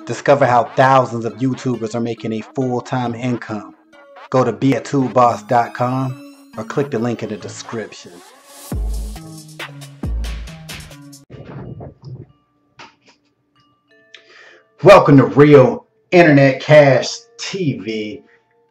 Discover how thousands of YouTubers are making a full-time income. Go to beatoolboss.com or click the link in the description. Welcome to Real Internet Cash TV.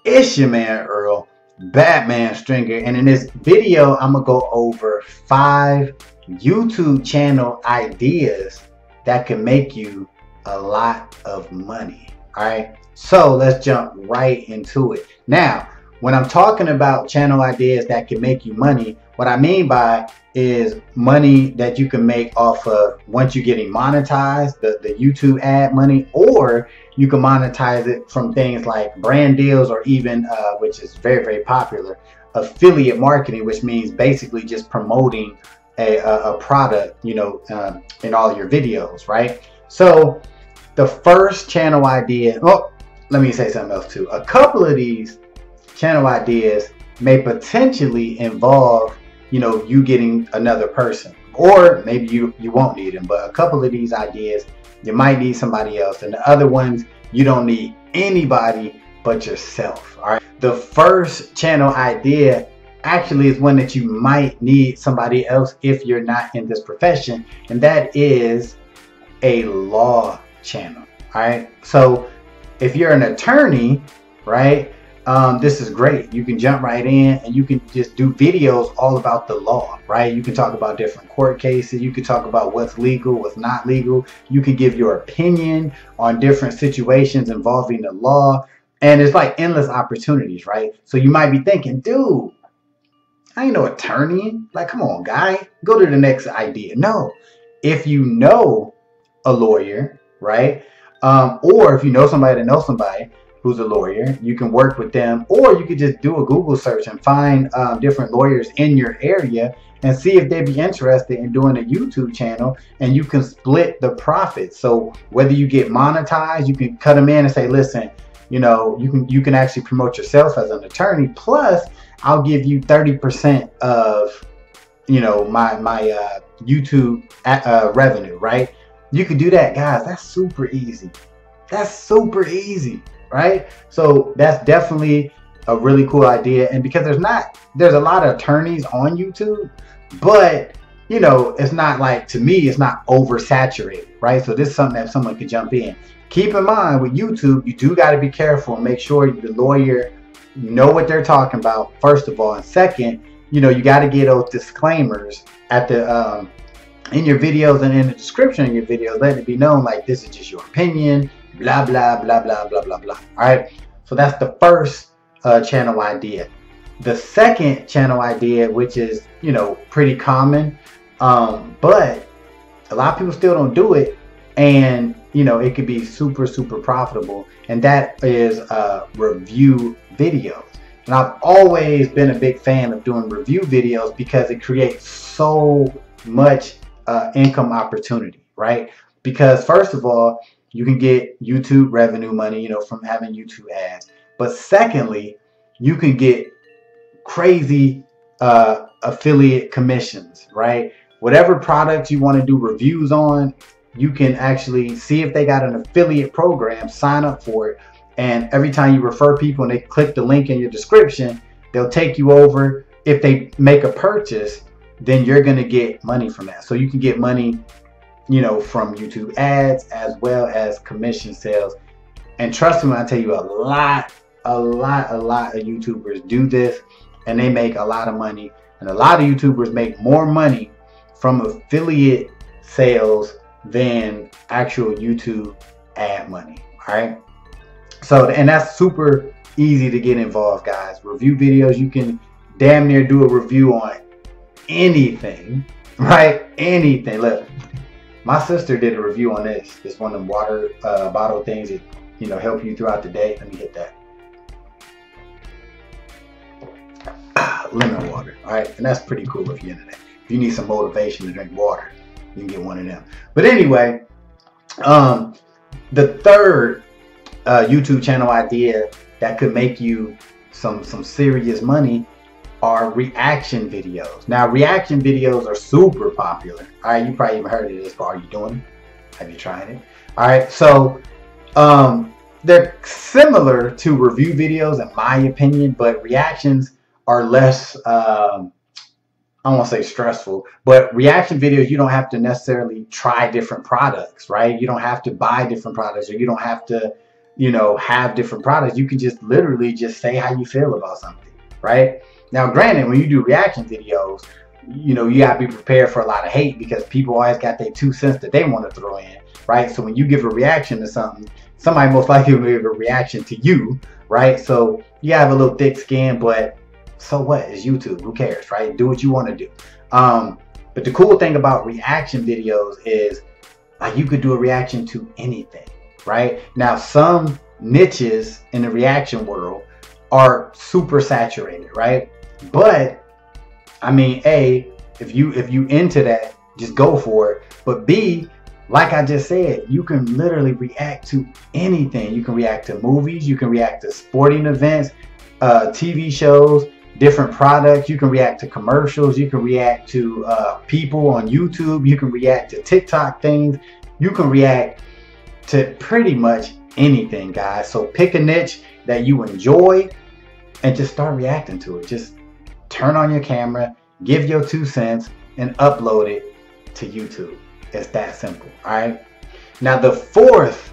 It's your man Earl, Batman Stringer, and in this video I'm gonna go over 5 YouTube channel ideas that can make you a lot of money. Alright, so let's jump right into it. Now, when I'm talking about channel ideas that can make you money, what I mean by is money that you can make off of once you're getting monetized, the YouTube ad money, or you can monetize it from things like brand deals, or even which is very, very popular, affiliate marketing, which means basically just promoting a product, you know, in all your videos, right? So the first channel idea, oh, let me say something else too. A couple of these channel ideas may potentially involve, you know, you getting another person, or maybe you won't need them, but a couple of these ideas you might need somebody else, and the other ones you don't need anybody but yourself. All right, the first channel idea actually is one that you might need somebody else if you're not in this profession, and that is a law channel. All right, so if you're an attorney, right, this is great. You can jump right in and you can just do videos all about the law, right? You can talk about different court cases. You can talk about what's legal, what's not legal. You can give your opinion on different situations involving the law, and it's like endless opportunities, right? So you might be thinking, dude, I ain't no attorney. Like, come on, guy, go to the next idea. No, if you know a lawyer, right? Or if you know somebody that knows somebody who's a lawyer, you can work with them, or you could just do a Google search and find different lawyers in your area and see if they'd be interested in doing a YouTube channel, and you can split the profits. So whether you get monetized, you can cut them in and say, listen, you know, you can actually promote yourself as an attorney, plus I'll give you 30% of, you know, my YouTube revenue, right? You can do that, guys. That's super easy. That's super easy, right? So that's definitely a really cool idea. And because there's a lot of attorneys on YouTube, but you know, it's not like, to me, it's not oversaturated, right? So this is something that someone could jump in. Keep in mind with YouTube, you do got to be careful and make sure the lawyer know what they're talking about, first of all, and second, you know, you got to get those disclaimers at the in your videos and in the description of your videos, let it be known like this is just your opinion, blah blah blah blah blah blah blah. All right, so that's the first channel idea. The second channel idea, which is, you know, pretty common, but a lot of people still don't do it, and you know, it could be super profitable, and that is review videos. And I've always been a big fan of doing review videos because it creates so much income opportunity, right? Because first of all, you can get YouTube revenue money, you know, from having YouTube ads. But secondly, you can get crazy affiliate commissions, right? Whatever products you want to do reviews on, you can actually see if they got an affiliate program, sign up for it, and every time you refer people and they click the link in your description, they'll take you over. If they make a purchase, then you're going to get money from that. So you can get money, you know, from YouTube ads as well as commission sales. And trust me when I tell you, a lot of YouTubers do this, and they make a lot of money. And a lot of YouTubers make more money from affiliate sales than actual YouTube ad money. All right. So, and that's super easy to get involved, guys. Review videos, you can damn near do a review on anything, right? Anything. Look, my sister did a review on this. It's one of them water bottle things that, you know, help you throughout the day. Let me hit that. Lemon water. All right, and that's pretty cool if you're into that. If you need some motivation to drink water, you can get one of them. But anyway, the third YouTube channel idea that could make you some serious money are reaction videos. Now, reaction videos are super popular. All right, you probably even heard of this, but are you doing it? Have you tried it? All right, so They're similar to review videos in my opinion, but reactions are less, I won't say stressful, but reaction videos, you don't have to necessarily try different products, right? You don't have to buy different products, or you don't have to, you know, have different products. You can just literally just say how you feel about something, right? Now, granted, when you do reaction videos, you know, you got to be prepared for a lot of hate, because people always got their 2 cents that they want to throw in, right? So when you give a reaction to something, somebody most likely will give a reaction to you, right? So you have a little thick skin, but so what? It's YouTube. Who cares, right? Do what you want to do. But the cool thing about reaction videos is, like, you could do a reaction to anything, right? Now, some niches in the reaction world are super saturated, right? But I mean, A, if you into that, just go for it. But B, like I just said, you can literally react to anything. You can react to movies. You can react to sporting events, TV shows, different products. You can react to commercials. You can react to people on YouTube. You can react to TikTok things. You can react to pretty much anything, guys. So pick a niche that you enjoy and just start reacting to it. Just turn on your camera, give your 2 cents, and upload it to YouTube. It's that simple. All right. Now, the fourth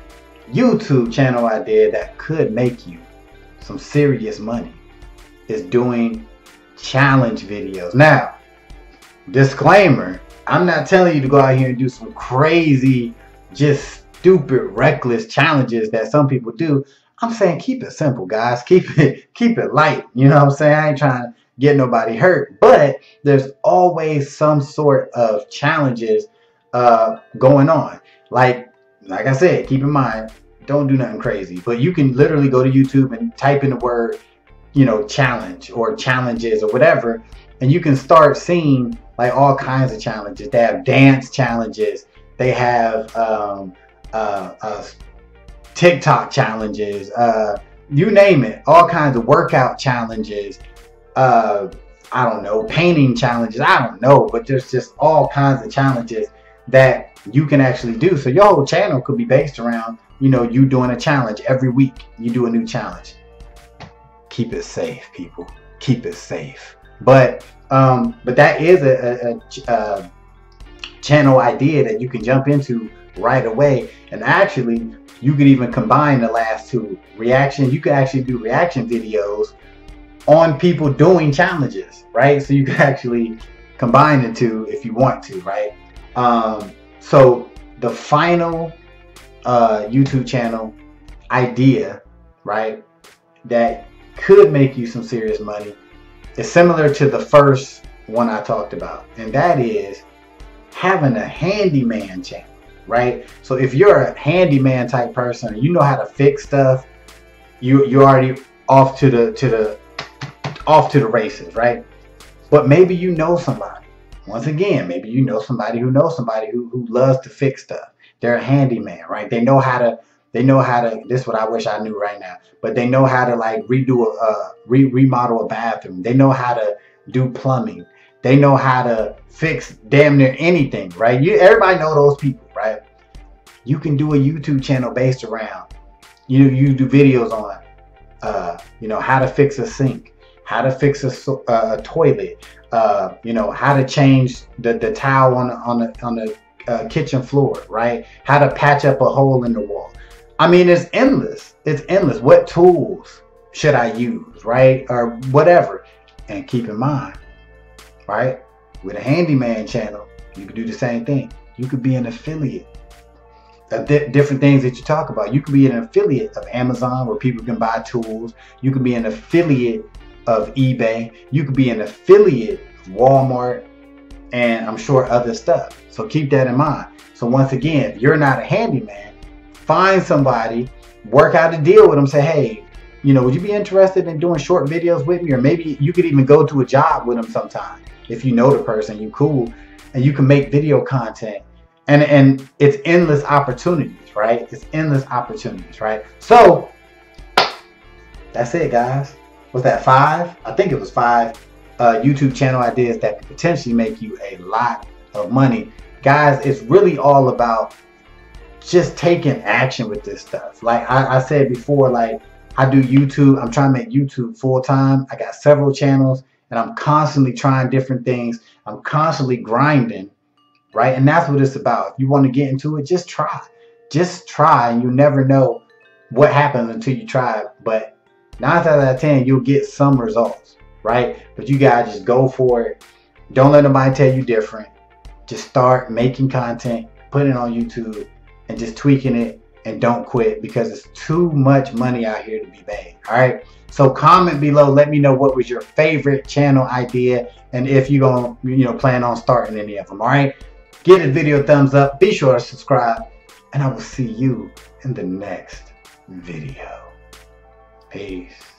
YouTube channel idea that could make you some serious money is doing challenge videos. Now, disclaimer, I'm not telling you to go out here and do some crazy, just stupid, reckless challenges that some people do. I'm saying keep it simple, guys. Keep it light. You know what I'm saying? I ain't trying to get nobody hurt, but there's always some sort of challenges going on. Like I said, keep in mind, don't do nothing crazy, but you can literally go to YouTube and type in the word, you know, challenge or challenges or whatever, and you can start seeing like all kinds of challenges. They have dance challenges, they have TikTok challenges, you name it, all kinds of workout challenges, I don't know, painting challenges, I don't know, but there's just all kinds of challenges that you can actually do. So your whole channel could be based around, you know, you doing a challenge every week. You do a new challenge. Keep it safe, people. Keep it safe. But that is a channel idea that you can jump into right away. And actually, you could even combine the last two. Reaction. You could actually do reaction videos on people doing challenges, right? So you can actually combine the two if you want to, right? So the final YouTube channel idea, right, that could make you some serious money is similar to the first one I talked about, and that is having a handyman channel, right? So if you're a handyman type person, you know how to fix stuff, you're already off to the races, right? But maybe you know somebody. Once again, maybe you know somebody who knows somebody who loves to fix stuff. They're a handyman, right? They know how to, this is what I wish I knew right now, but they know how to like remodel a bathroom. They know how to do plumbing. They know how to fix damn near anything, right? Everybody know those people, right? You can do a YouTube channel based around, you do videos on, how to fix a sink, how to fix a toilet, how to change the towel on the kitchen floor, right? How to patch up a hole in the wall. I mean, it's endless. It's endless. What tools should I use, right? Or whatever. And keep in mind, right, with a handyman channel, you can do the same thing. You could be an affiliate of different things that you talk about. You could be an affiliate of Amazon, where people can buy tools. You could be an affiliate of eBay. You could be an affiliate of Walmart, and I'm sure other stuff. So keep that in mind. So once again, if you're not a handyman, find somebody, work out a deal with them, say, hey, would you be interested in doing short videos with me? Or maybe you could even go to a job with them sometime. If you know the person, you cool, and you can make video content. And it's endless opportunities, right? It's endless opportunities, right? So that's it, guys. Was that 5? I think it was 5 YouTube channel ideas that could potentially make you a lot of money. Guys, it's really all about just taking action with this stuff. Like I said before, like I do YouTube. I'm trying to make YouTube full time. I got several channels and I'm constantly trying different things. I'm constantly grinding, right? And that's what it's about. If you want to get into it, just try. Just try, and you never know what happens until you try it. But 9 out of 10, you'll get some results, right? But you gotta just go for it. Don't let nobody tell you different. Just start making content, put it on YouTube, and just tweaking it, and don't quit, because it's too much money out here to be made. All right, so comment below, let me know what was your favorite channel idea, and if you're gonna plan on starting any of them. All right, give the video a thumbs up, be sure to subscribe, and I will see you in the next video. Peace.